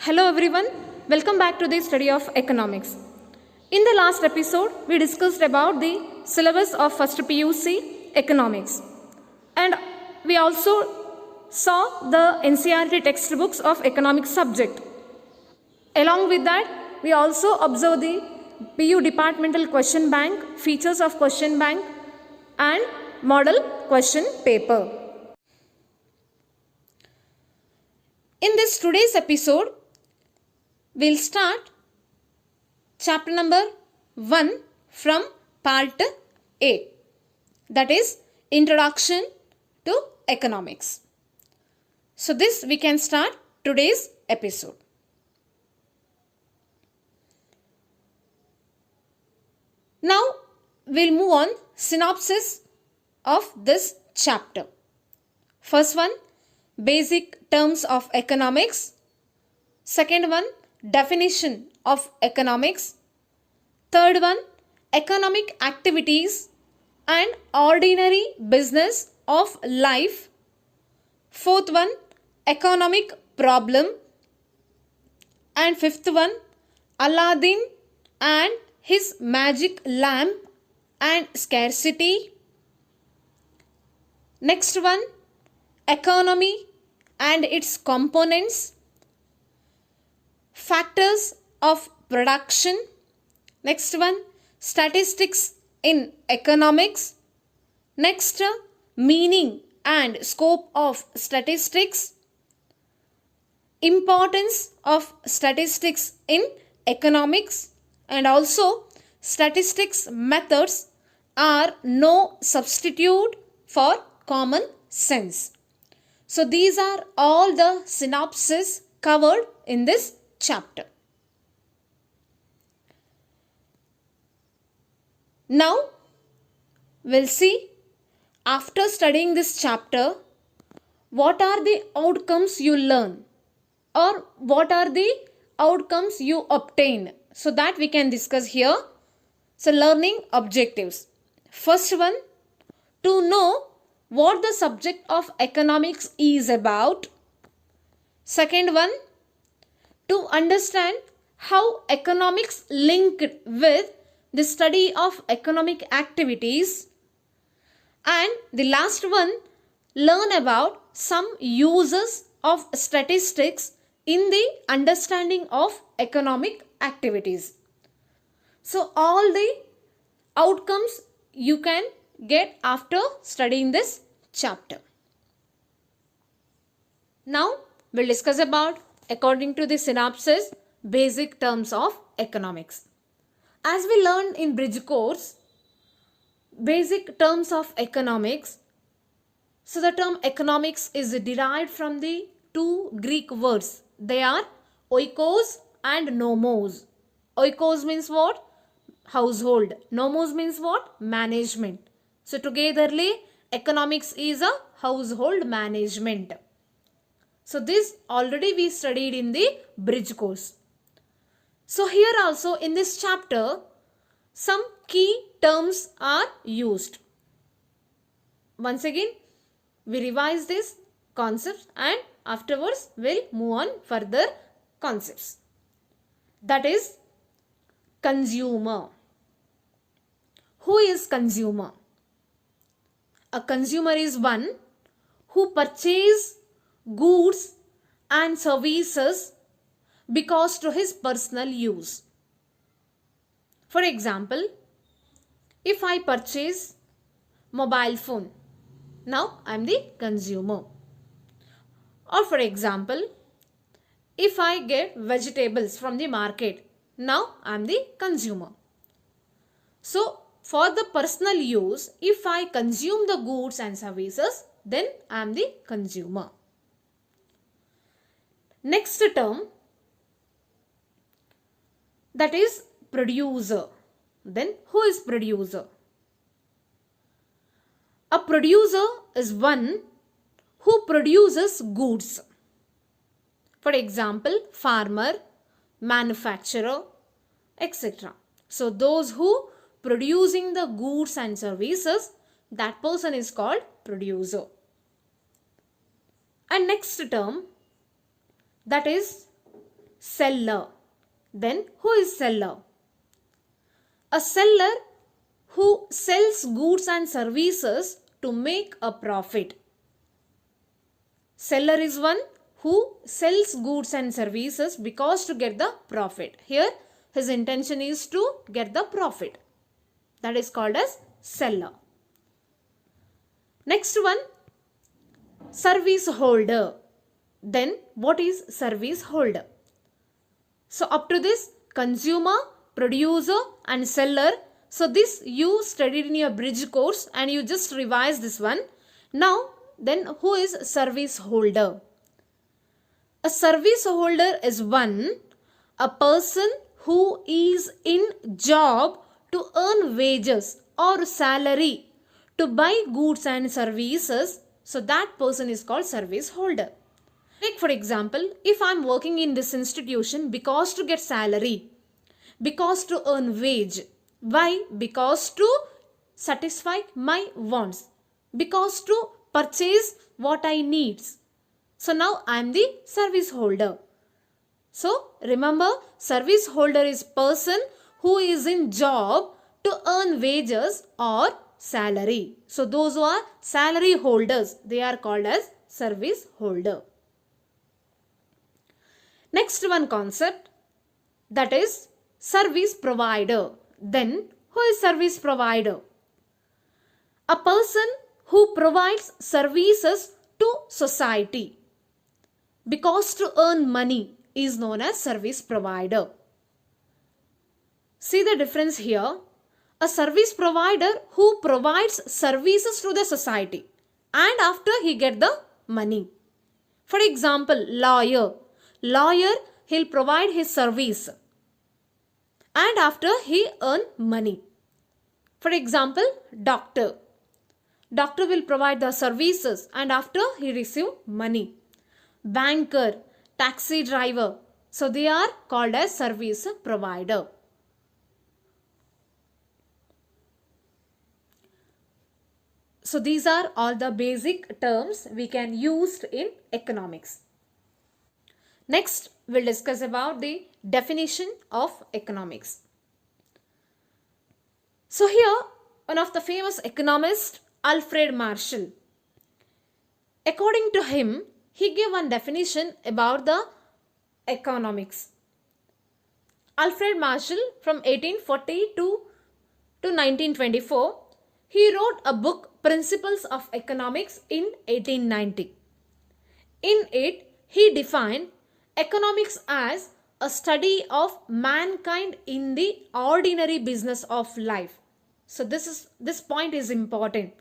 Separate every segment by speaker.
Speaker 1: Hello everyone, welcome back to the study of economics. In the last episode, we discussed about the syllabus of first PUC economics, and we also saw the NCERT textbooks of economics subject. Along with that, we also observed the PU departmental question bank, features of question bank, and model question paper. In this today's episode, we'll start chapter number 1 from part A, that is Introduction to Economics. So this we can start today's episode. Now we'll move on synopsis of this chapter. First one, basic terms of economics. Second one, definition of economics. Third one, economic activities and ordinary business of life. Fourth one, economic problem. And fifth one, Aladdin and his magic lamp and scarcity. Next one, economy and its components. Factors of production. Next one, statistics in economics. Next, meaning and scope of statistics. Importance of statistics in economics, and also statistics methods are no substitute for common sense. So these are all the synopses covered in this chapter. Now we'll see, after studying this chapter, what are the outcomes you learn or what are the outcomes you obtain. So that we can discuss here. So learning objectives. First one, to know what the subject of economics is about. Second one, to understand how economics linked with the study of economic activities. And the last one, learn about some uses of statistics in the understanding of economic activities. So all the outcomes you can get after studying this chapter. Now we'll discuss about, according to the synopsis, basic terms of economics. As we learned in bridge course, basic terms of economics. So the term economics is derived from the two Greek words. They are oikos and nomos. Oikos means what? Household. Nomos means what? Management. So togetherly, economics is a household management. So this already we studied in the bridge course. So here also in this chapter, some key terms are used. Once again, we revise these concepts and afterwards we'll move on further concepts. That is consumer. Who is consumer? A consumer is one who purchases goods and services because to his personal use. For example, if I purchase mobile phone, now I am the consumer. Or for example, if I get vegetables from the market, now I am the consumer. So for the personal use, if I consume the goods and services, then I am the consumer. Next term, that is producer. Then who is producer? A producer is one who produces goods. For example, farmer, manufacturer, etc. So those who producing the goods and services, that person is called producer. And next term, that is seller. Then who is seller? A seller who sells goods and services to make a profit. Seller is one who sells goods and services because to get the profit. Here his intention is to get the profit. That is called as seller. Next one, service holder. Then what is service holder? So up to this, consumer, producer and seller. So this you studied in your bridge course and you just revised this one. Now then who is service holder? A service holder is a person who is in job to earn wages or salary to buy goods and services. So that person is called service holder. Take for example, if I am working in this institution because to get salary, because to earn wage. Why? Because to satisfy my wants, because to purchase what I need. So now I am the service holder. So remember, service holder is person who is in job to earn wages or salary. So those who are salary holders, they are called as service holder. Next one concept, that is service provider. Then who is service provider? A person who provides services to society because to earn money is known as service provider. See the difference here. A service provider who provides services to the society and after he get the money. For example, lawyer. Lawyer, he'll provide his service and after he earn money. For example, doctor. Doctor will provide the services and after he receive money. Banker, taxi driver. So they are called as service provider. So these are all the basic terms we can use in economics. Next, we'll discuss about the definition of economics. So here, one of the famous economists, Alfred Marshall. According to him, he gave one definition about the economics. Alfred Marshall from 1842 to 1924, he wrote a book, Principles of Economics, in 1890. In it, he defined economics as a study of mankind in the ordinary business of life. So this point is important.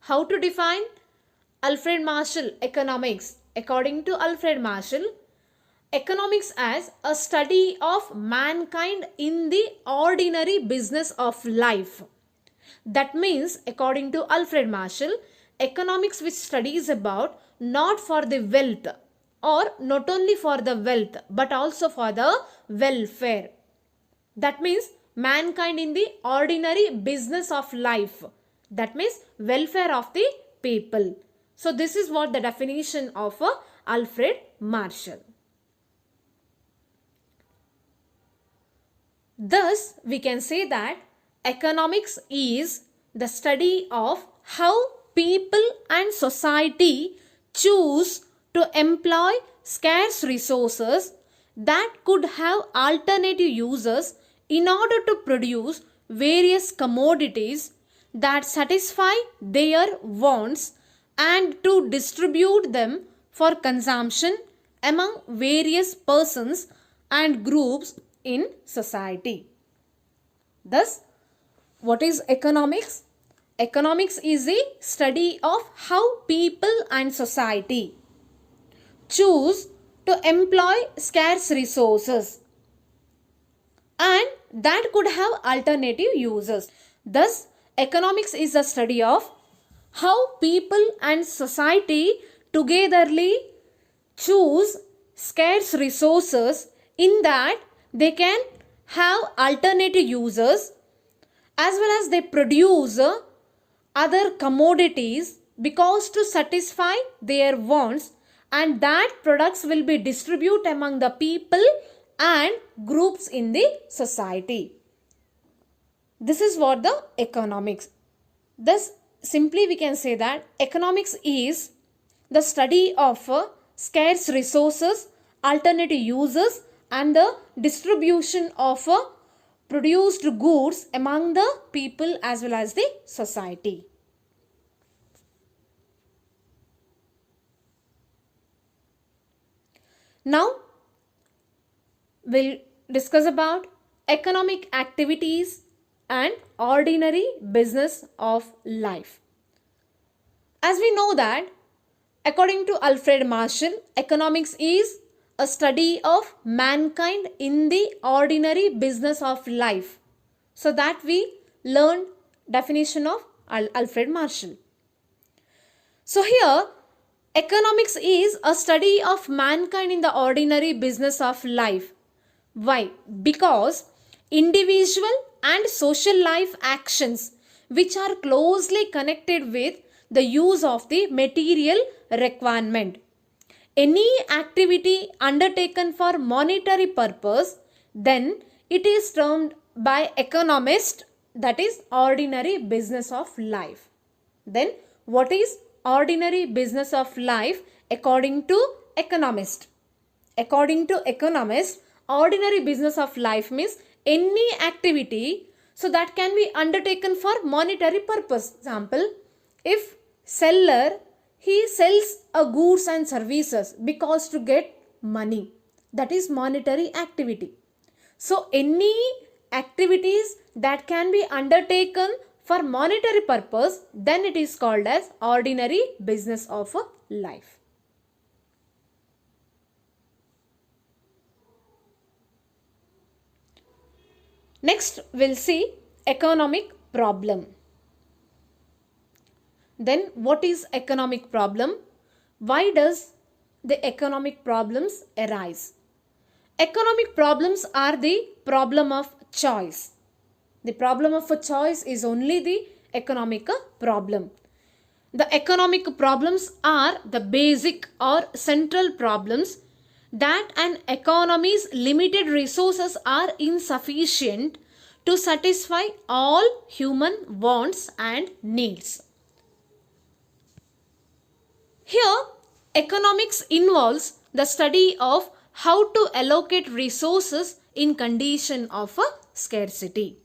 Speaker 1: How to define Alfred Marshall economics? According to Alfred Marshall, economics as a study of mankind in the ordinary business of life. That means, according to Alfred Marshall, economics which studies about not for the wealth or not only for the wealth but also for the welfare. That means mankind in the ordinary business of life. That means welfare of the people. So this is what the definition of Alfred Marshall. Thus, we can say that economics is the study of how people and society choose to employ scarce resources that could have alternative uses in order to produce various commodities that satisfy their wants and to distribute them for consumption among various persons and groups in society. Thus, what is economics? Economics is a study of how people and society choose to employ scarce resources and that could have alternative uses. Thus, economics is a study of how people and society togetherly choose scarce resources in that they can have alternative uses as well as they produce other commodities because to satisfy their wants, and that products will be distributed among the people and groups in the society. This is what the economics. Thus, simply we can say that economics is the study of scarce resources, alternative uses, and the distribution of produced goods among the people as well as the society. Now, we'll discuss about economic activities and ordinary business of life. As we know that, according to Alfred Marshall, economics is a study of mankind in the ordinary business of life. So that we learned definition of Alfred Marshall. So here, economics is a study of mankind in the ordinary business of life. Why? Because individual and social life actions which are closely connected with the use of the material requirement. Any activity undertaken for monetary purpose, then it is termed by economists that is ordinary business of life. Then what is ordinary business of life according to economist? According to economists, ordinary business of life means any activity so that can be undertaken for monetary purpose. Example, if seller he sells a goods and services because to get money, that is monetary activity. So any activities that can be undertaken for monetary purpose, then it is called as ordinary business of life. Next, we'll see economic problem. Then what is economic problem? Why does the economic problems arise? Economic problems are the problem of choice. The problem of a choice is only the economic problem. The economic problems are the basic or central problems that an economy's limited resources are insufficient to satisfy all human wants and needs. Here, economics involves the study of how to allocate resources in condition of a scarcity.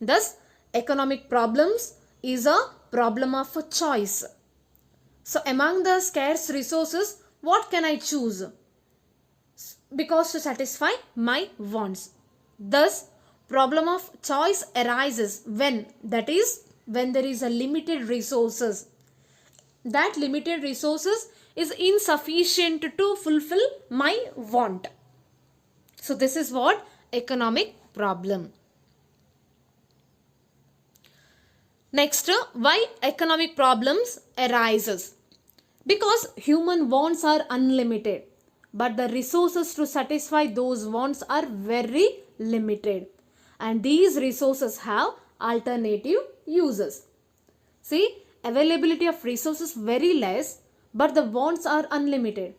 Speaker 1: Thus, economic problems is a problem of a choice. So, among the scarce resources, what can I choose? Because to satisfy my wants. Thus, problem of choice arises when there is a limited resources. That limited resources is insufficient to fulfill my want. So this is what economic problem. Next, why economic problems arises? Because human wants are unlimited, but the resources to satisfy those wants are very limited, and these resources have alternative uses. See, availability of resources very less, but the wants are unlimited.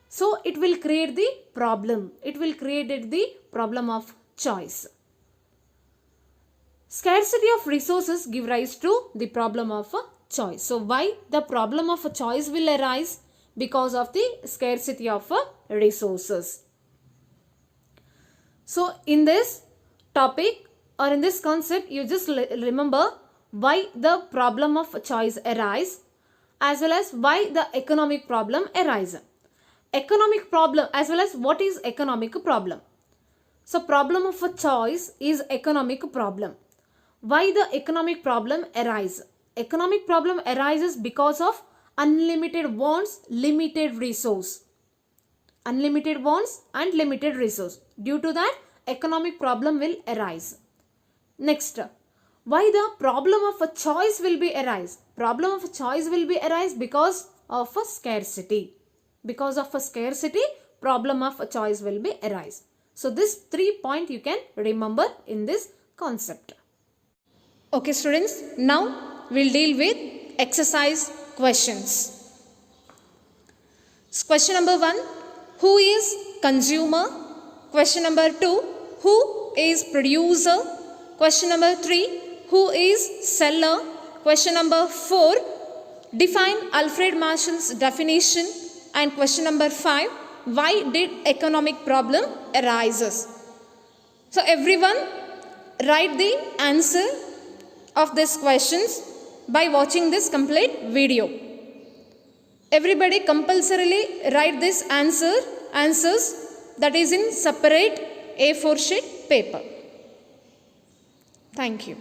Speaker 1: So it will create the problem. It will create the problem of choice. Scarcity of resources give rise to the problem of choice. So why the problem of choice will arise? Because of the scarcity of resources. So in this topic or in this concept, you just remember why the problem of choice arise as well as why the economic problem arise. Economic problem as well as what is economic problem. So problem of a choice is economic problem. Why the economic problem arise? Economic problem arises because of unlimited wants, limited resource. Unlimited wants and limited resource. Due to that, economic problem will arise. Next, why the problem of a choice will be arise? Problem of a choice will be arise because of a scarcity. Because of a scarcity, problem of a choice will be arise. So this 3 points you can remember in this concept. Okay students, now we'll deal with exercise questions. So question number 1, who is consumer? Question number 2, who is producer? Question number 3, who is seller? Question number 4, define Alfred Marshall's definition. And question number 5, why did economic problem arises? So everyone write the answer of these questions by watching this complete video. Everybody compulsorily write this answers that is in separate A4 sheet paper. Thank you.